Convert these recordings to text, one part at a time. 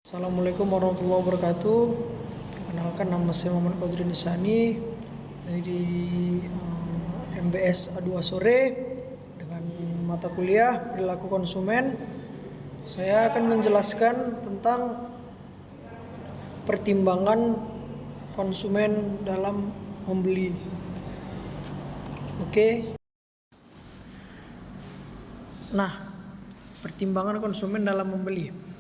Assalamualaikum warahmatullahi wabarakatuh. Perkenalkan, nama saya Muhammad Qadri Nisani dari MBS A2 Sore dengan mata kuliah perilaku konsumen. Saya akan menjelaskan tentang pertimbangan konsumen dalam membeli. Oke. Nah, pertimbangan konsumen dalam membeli.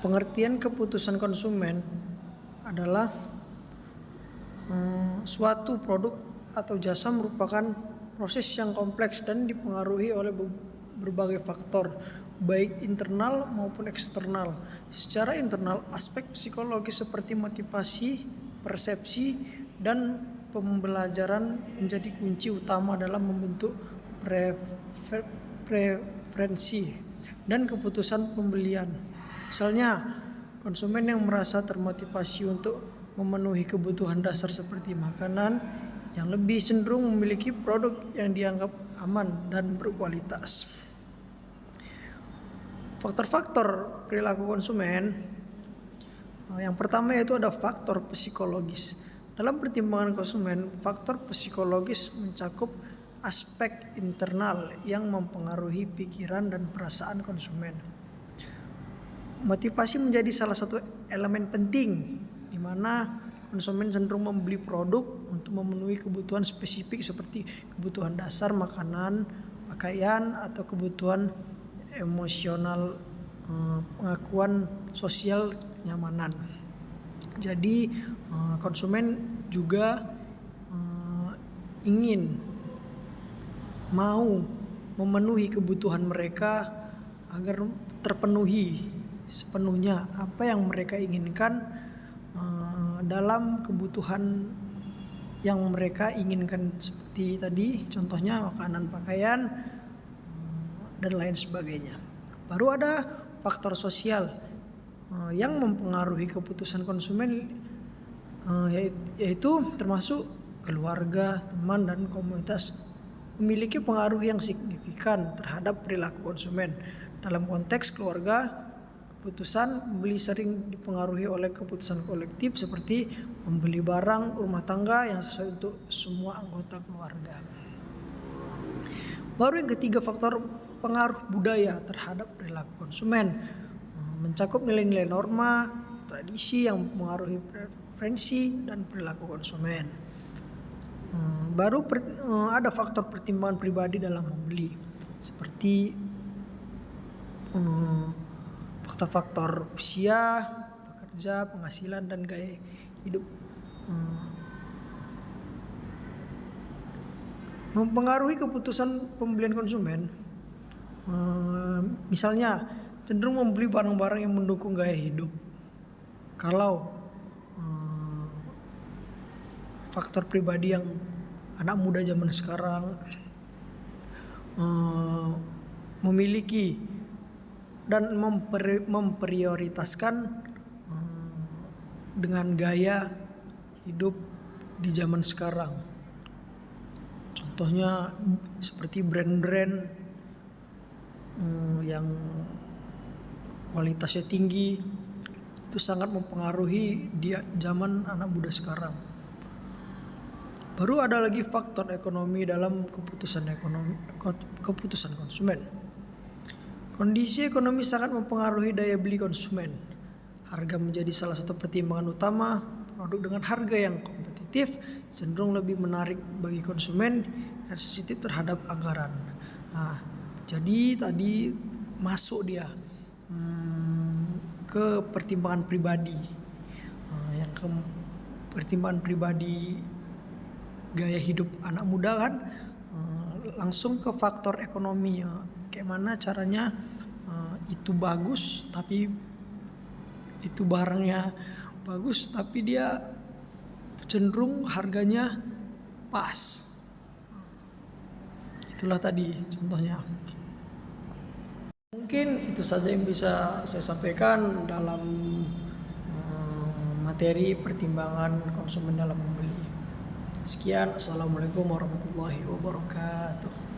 Pengertian keputusan konsumen adalah suatu produk atau jasa merupakan proses yang kompleks dan dipengaruhi oleh berbagai faktor, baik internal maupun eksternal. Secara internal, aspek psikologis seperti motivasi, persepsi, dan pembelajaran menjadi kunci utama dalam membentuk preferensi dan keputusan pembelian. Misalnya, konsumen yang merasa termotivasi untuk memenuhi kebutuhan dasar seperti makanan yang lebih cenderung memiliki produk yang dianggap aman dan berkualitas. Faktor-faktor perilaku konsumen, yang pertama yaitu ada faktor psikologis. Dalam pertimbangan konsumen, faktor psikologis mencakup aspek internal yang mempengaruhi pikiran dan perasaan konsumen. Motivasi menjadi salah satu elemen penting di mana konsumen cenderung membeli produk untuk memenuhi kebutuhan spesifik seperti kebutuhan dasar makanan, pakaian, atau kebutuhan emosional, pengakuan sosial, kenyamanan. Jadi konsumen juga ingin mau memenuhi kebutuhan mereka agar terpenuhi sepenuhnya apa yang mereka inginkan dalam kebutuhan yang mereka inginkan, seperti tadi contohnya makanan, pakaian, dan lain sebagainya. Baru ada faktor sosial yang mempengaruhi keputusan konsumen, yaitu termasuk keluarga, teman, dan komunitas memiliki pengaruh yang signifikan terhadap perilaku konsumen. Dalam konteks keluarga, keputusan membeli sering dipengaruhi oleh keputusan kolektif seperti membeli barang rumah tangga yang sesuai untuk semua anggota keluarga. Baru yang ketiga, faktor pengaruh budaya terhadap perilaku konsumen, mencakup nilai-nilai norma, tradisi yang mempengaruhi preferensi dan perilaku konsumen. Baru ada faktor pertimbangan pribadi dalam membeli, seperti faktor-faktor usia, pekerja, penghasilan, dan gaya hidup. Mempengaruhi keputusan pembelian konsumen, misalnya cenderung membeli barang-barang yang mendukung gaya hidup. Kalau faktor pribadi yang anak muda zaman sekarang memiliki dan memprioritaskan dengan gaya hidup di zaman sekarang. Contohnya seperti brand-brand yang kualitasnya tinggi, itu sangat mempengaruhi dia zaman anak muda sekarang. Baru ada lagi faktor ekonomi dalam keputusan konsumen. Kondisi ekonomi sangat mempengaruhi daya beli konsumen. Harga menjadi salah satu pertimbangan utama. Produk dengan harga yang kompetitif cenderung lebih menarik bagi konsumen yang sensitif terhadap anggaran. Jadi tadi masuk dia ke pertimbangan pribadi. Yang ke pertimbangan pribadi gaya hidup anak muda kan, langsung ke faktor ekonomi. Kayak mana caranya itu bagus, tapi itu barangnya bagus, tapi dia cenderung harganya pas. Itulah tadi contohnya. Mungkin itu saja yang bisa saya sampaikan dalam materi pertimbangan konsumen dalam membeli. Sekian, assalamualaikum warahmatullahi wabarakatuh.